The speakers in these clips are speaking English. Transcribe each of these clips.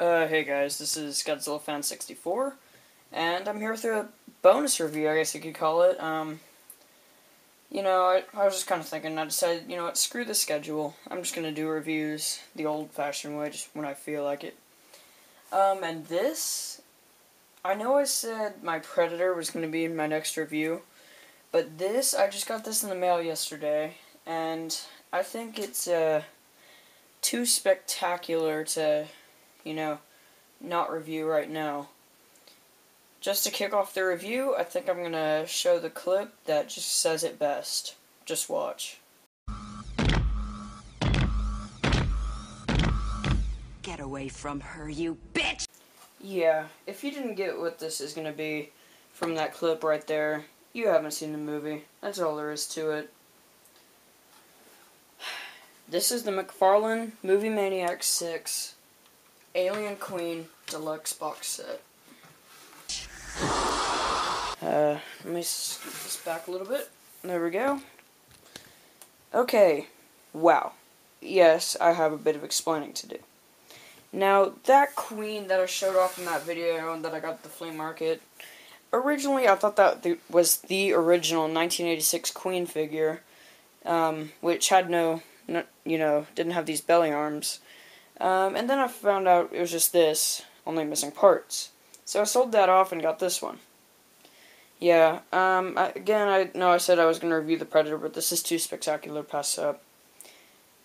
Hey guys, this is Godzilla Fan 64, and I'm here with a bonus review, I guess you could call it. I was just kind of thinking, I decided, you know what, screw the schedule. I'm just gonna do reviews the old-fashioned way, just when I feel like it. And this, I know I said my Predator was gonna be in my next review, but this, I just got this in the mail yesterday, and I think it's, too spectacular to, not review right now. Just to kick off the review, I think I'm going to show the clip that just says it best. Just watch. Get away from her, you bitch! Yeah, if you didn't get what this is going to be from that clip right there, you haven't seen the movie. That's all there is to it. This is the McFarlane movie Maniacs 6 Alien Queen Deluxe box set. Let me skip this back a little bit. There we go. Okay. Wow. Yes, I have a bit of explaining to do. Now, that queen that I showed off in that video that I got at the flea market, originally I thought that was the original 1986 queen figure, which had didn't have these belly arms. And then I found out it was just this, only missing parts. So I sold that off and got this one. Yeah, I know I said I was going to review the Predator, but this is too spectacular to pass up.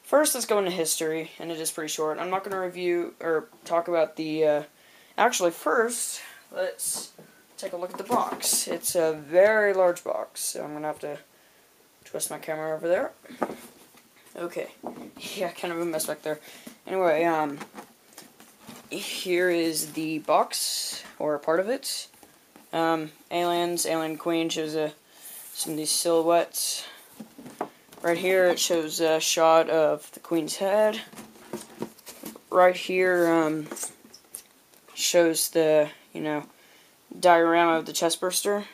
First, let's go into history, and it is pretty short. I'm not going to review, or talk about the, actually, first, let's take a look at the box. It's a very large box, so I'm going to have to twist my camera over there. Okay. Yeah, kind of a mess back there. Anyway, here is the box, or part of it. Aliens, Alien Queen shows some of these silhouettes. Right here it shows a shot of the Queen's head. Right here shows the, diorama of the chestburster.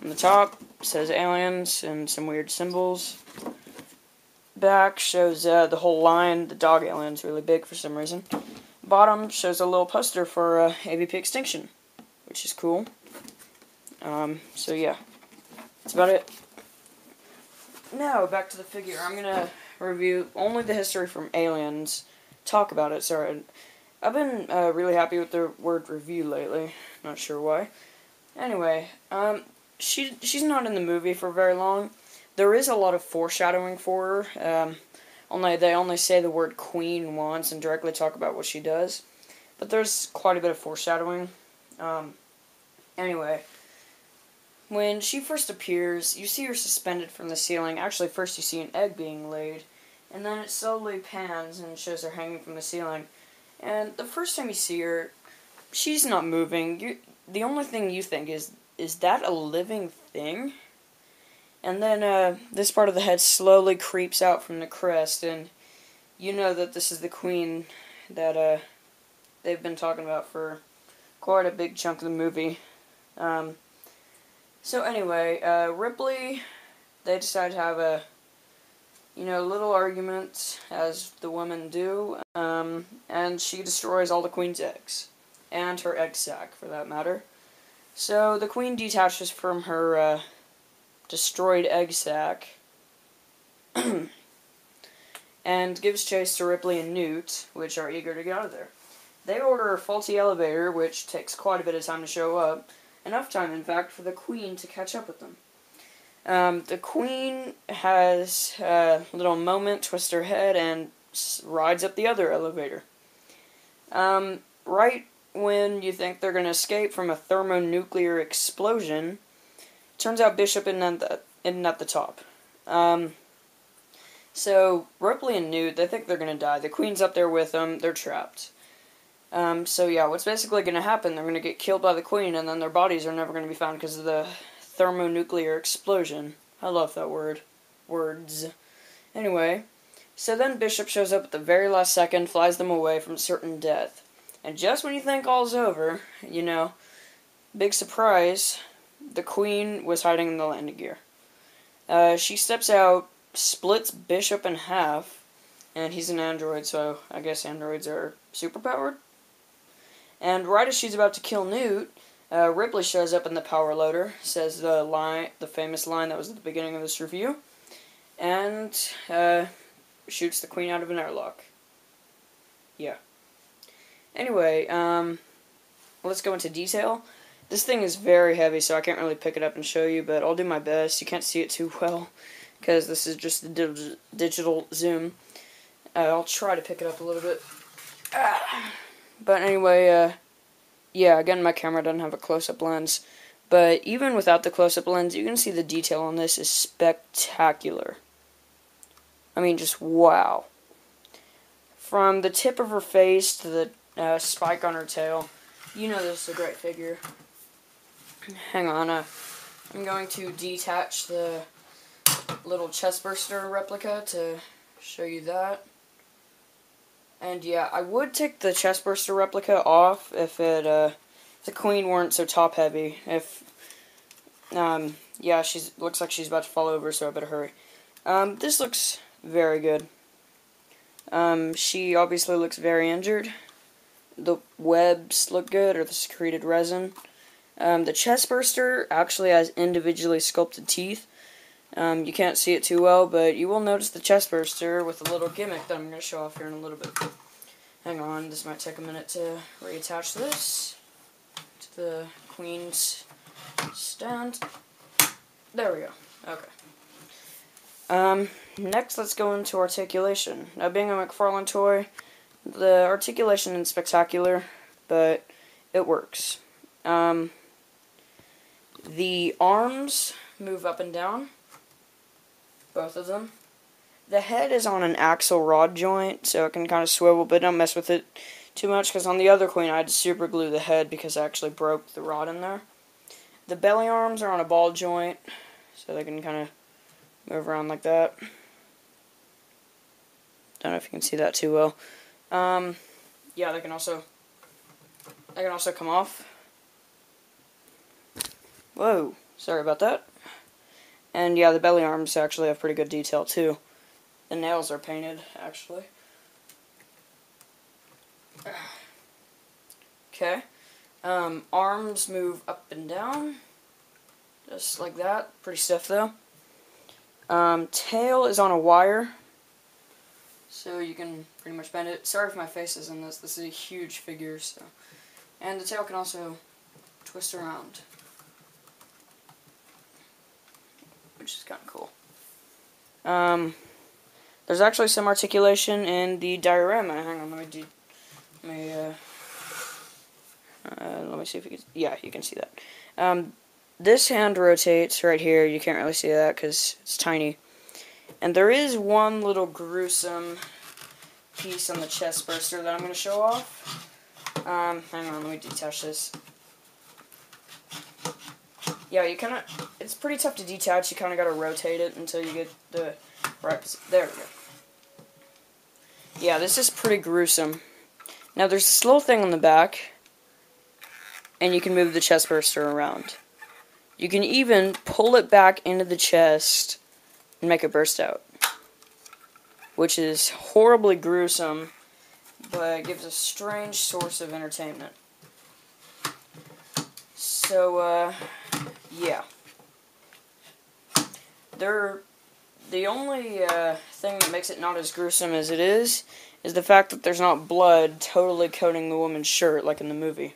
On the top says aliens and some weird symbols. Back shows the whole line. The dog alien's really big for some reason. Bottom shows a little poster for AVP Extinction, which is cool. So yeah, that's about it. Now, back to the figure. I'm gonna review only the history from Aliens. Talk about it, sorry. I've been really happy with the word review lately. Not sure why. Anyway, she's not in the movie for very long. There is a lot of foreshadowing for her. They only say the word queen once and directly talk about what she does. But there's quite a bit of foreshadowing. Anyway, when she first appears, you see her suspended from the ceiling. Actually, first you see an egg being laid, and then it slowly pans and shows her hanging from the ceiling. And the first time you see her, she's not moving. The only thing you think is that a living thing? And then this part of the head slowly creeps out from the crest, and you know that this is the queen that they've been talking about for quite a big chunk of the movie. So anyway, Ripley, they decide to have a, little argument, as the women do, and she destroys all the queen's eggs, and her egg sac, for that matter. So the queen detaches from her, destroyed egg sac, and gives chase to Ripley and Newt, which are eager to get out of there. They order a faulty elevator, which takes quite a bit of time to show up. Enough time, in fact, for the Queen to catch up with them. The Queen has a little moment, twists her head, and rides up the other elevator. Right when you think they're going to escape from a thermonuclear explosion, turns out Bishop isn't at the top. So, Ripley and Newt, they think they're going to die. The Queen's up there with them. They're trapped. So yeah, what's basically going to happen, they're going to get killed by the Queen, and then their bodies are never going to be found because of the thermonuclear explosion. I love that word. Words. Anyway, so then Bishop shows up at the very last second, flies them away from certain death. And just when you think all's over, big surprise, the Queen was hiding in the landing gear. She steps out, splits Bishop in half, and he's an android, so I guess androids are superpowered. And right as she's about to kill Newt, Ripley shows up in the power loader, says the famous line that was at the beginning of this review, and shoots the Queen out of an airlock. Yeah. Anyway, let's go into detail. This thing is very heavy, so I can't really pick it up and show you, but I'll do my best. You can't see it too well, because this is just the digital zoom. I'll try to pick it up a little bit. But anyway, yeah, again, my camera doesn't have a close-up lens. But even without the close-up lens, you can see the detail on this is spectacular. I mean, just wow. From the tip of her face to the spike on her tail, you know this is a great figure. Hang on, I'm going to detach the little chestburster replica to show you that. And yeah, I would take the chestburster replica off if the Queen weren't so top heavy. If yeah, looks like she's about to fall over, so I better hurry. This looks very good. She obviously looks very injured. The webs look good, or the secreted resin. The chestburster actually has individually sculpted teeth. You can't see it too well, but you will notice the chestburster with a little gimmick that I'm going to show off here in a little bit. Hang on, this might take a minute to reattach this to the Queen's stand. There we go. Okay. Next, let's go into articulation. Now, being a McFarlane toy, the articulation is spectacular, but it works. The arms move up and down, both of them. The head is on an axle rod joint, so it can kind of swivel, but don't mess with it too much, because on the other Queen I had to super glue the head because I actually broke the rod in there. The belly arms are on a ball joint, so they can kind of move around like that. Don't know if you can see that too well. Yeah, they can also come off. Whoa, sorry about that. And yeah, the belly arms actually have pretty good detail too. The nails are painted, actually. Okay. Arms move up and down, just like that. Pretty stiff though. Tail is on a wire, so you can pretty much bend it. Sorry if my face is in this. This is a huge figure, so. And the tail can also twist around, which is kind of cool. There's actually some articulation in the diorama. Hang on, let me see if you can. Yeah, you can see that. This hand rotates right here. You can't really see that because it's tiny. And there is one little gruesome piece on the chestburster that I'm going to show off. Hang on, let me detach this. Yeah, it's pretty tough to detach. You kind of got to rotate it until you get the right position. There we go. Yeah, this is pretty gruesome. Now, there's this little thing on the back, and you can move the chestburster around. You can even pull it back into the chest and make it burst out, which is horribly gruesome, but gives a strange source of entertainment. So, yeah. The only thing that makes it not as gruesome as it is the fact that there's not blood totally coating the woman's shirt like in the movie.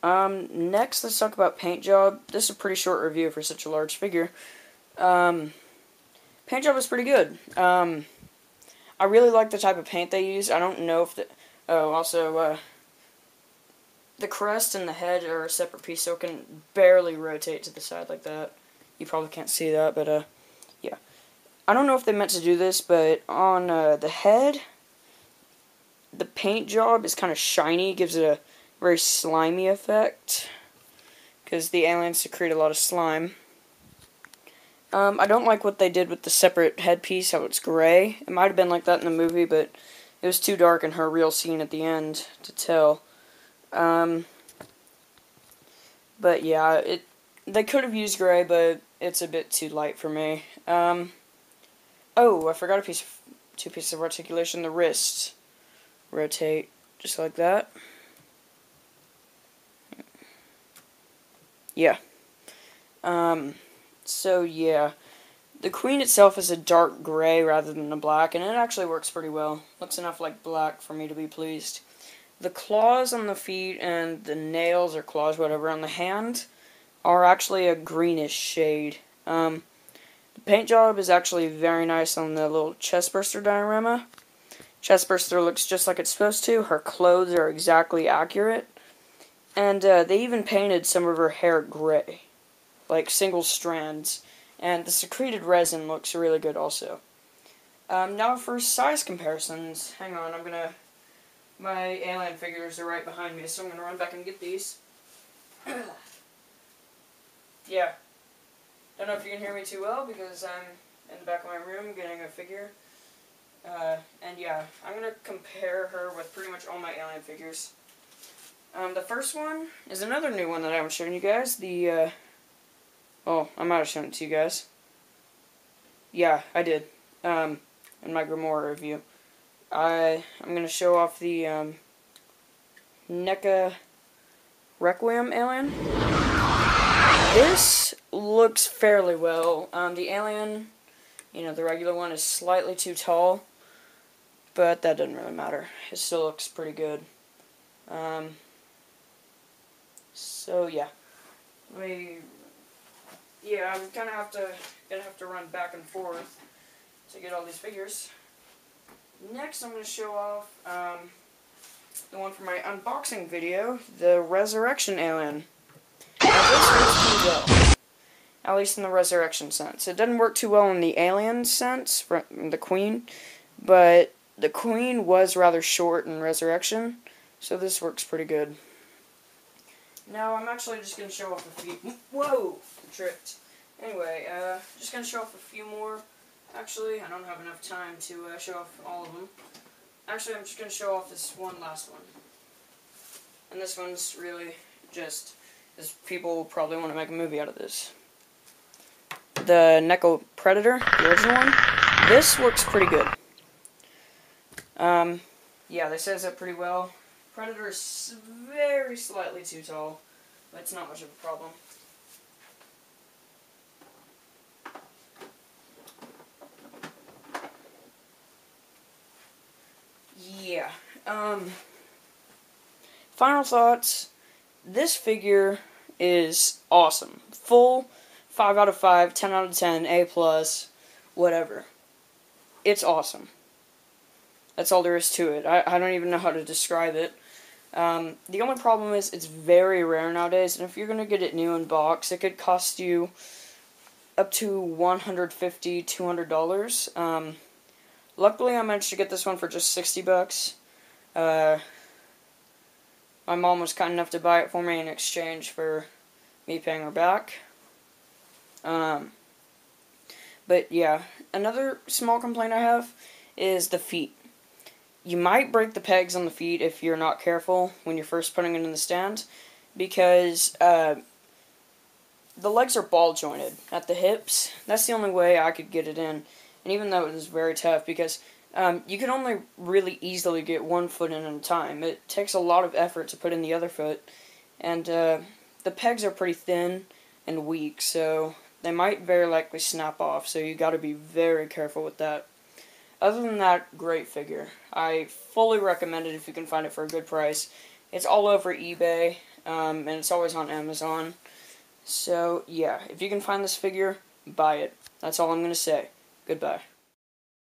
Next, let's talk about paint job. This is a pretty short review for such a large figure. Paint job is pretty good. I really like the type of paint they use. I don't know if the crest and the head are a separate piece, so it can barely rotate to the side like that. You probably can't see that, but, yeah. I don't know if they meant to do this, but on the head, the paint job is kind of shiny, gives it a very slimy effect, because the aliens secrete a lot of slime. I don't like what they did with the separate headpiece, how it's gray. It might have been like that in the movie, but it was too dark in her real scene at the end to tell. But yeah, they could have used gray, but it's a bit too light for me. Oh, I forgot two pieces of articulation. The wrist. Rotate just like that. Yeah. So yeah. The Queen itself is a dark gray rather than a black, and it actually works pretty well. Looks enough like black for me to be pleased. The claws on the feet and the nails or claws, whatever, on the hand are actually a greenish shade. The paint job is actually very nice on the little chestburster diorama. Chestburster looks just like it's supposed to. Her clothes are exactly accurate. And they even painted some of her hair gray, like single strands. And the secreted resin looks really good also. Now for size comparisons. Hang on, my alien figures are right behind me, so I'm gonna run back and get these. Yeah. Don't know if you can hear me too well because I'm in the back of my room getting a figure. And yeah, I'm gonna compare her with pretty much all my alien figures. The first one is another new one that I haven't shown you guys. Oh, I might have shown it to you guys. Yeah, I did. In my Grimoire review. I'm going to show off the, NECA Requiem alien. This looks fairly well. The alien, the regular one is slightly too tall, but that doesn't really matter. It still looks pretty good. So yeah. I'm gonna have to run back and forth to get all these figures. Next, I'm gonna show off the one from my unboxing video, the Resurrection alien. Now this works pretty well, at least in the Resurrection sense. It doesn't work too well in the alien sense, the Queen, but the Queen was rather short in Resurrection, so this works pretty good. Now, I'm actually just going to show off a few... Whoa! Tripped. Anyway, just going to show off a few more. Actually, I don't have enough time to show off all of them. Actually, I'm just going to show off this one last one. And this one's really just... because people will probably want to make a movie out of this. The NECA Predator, the original one. This works pretty good. Yeah, they says it pretty well. Predator is very slightly too tall, but it's not much of a problem. Yeah. Final thoughts. This figure is awesome. Full 5 out of 5, 10 out of 10, A+, whatever. It's awesome. That's all there is to it. I don't even know how to describe it. The only problem is it's very rare nowadays, and if you're going to get it new in box, it could cost you up to $150, $200. Luckily, I managed to get this one for just $60. My mom was kind enough to buy it for me in exchange for me paying her back. But yeah, another small complaint I have is the feet. You might break the pegs on the feet if you're not careful when you're first putting it in the stand, because the legs are ball jointed at the hips. That's the only way I could get it in, and even though it was very tough, because you can only really easily get one foot in at a time. It takes a lot of effort to put in the other foot, and the pegs are pretty thin and weak, so they might very likely snap off, so you gotta be very careful with that. Other than that, great figure. I fully recommend it if you can find it for a good price. It's all over eBay, and it's always on Amazon. So, yeah, if you can find this figure, buy it. That's all I'm going to say. Goodbye.